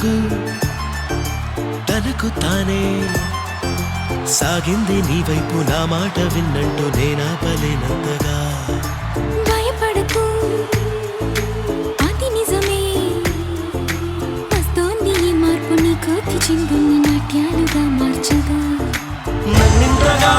బ్రతుకు తనకు తానే సాగింది నీ వైపు నా మాట విన్నట్టు నేనాపలేనంతగా భయపడకు అది నిజమే వస్తోంది ఈ మార్పు నీ కోతి చింగుని నాట్యాలుగా మార్చగా నన్నింతగా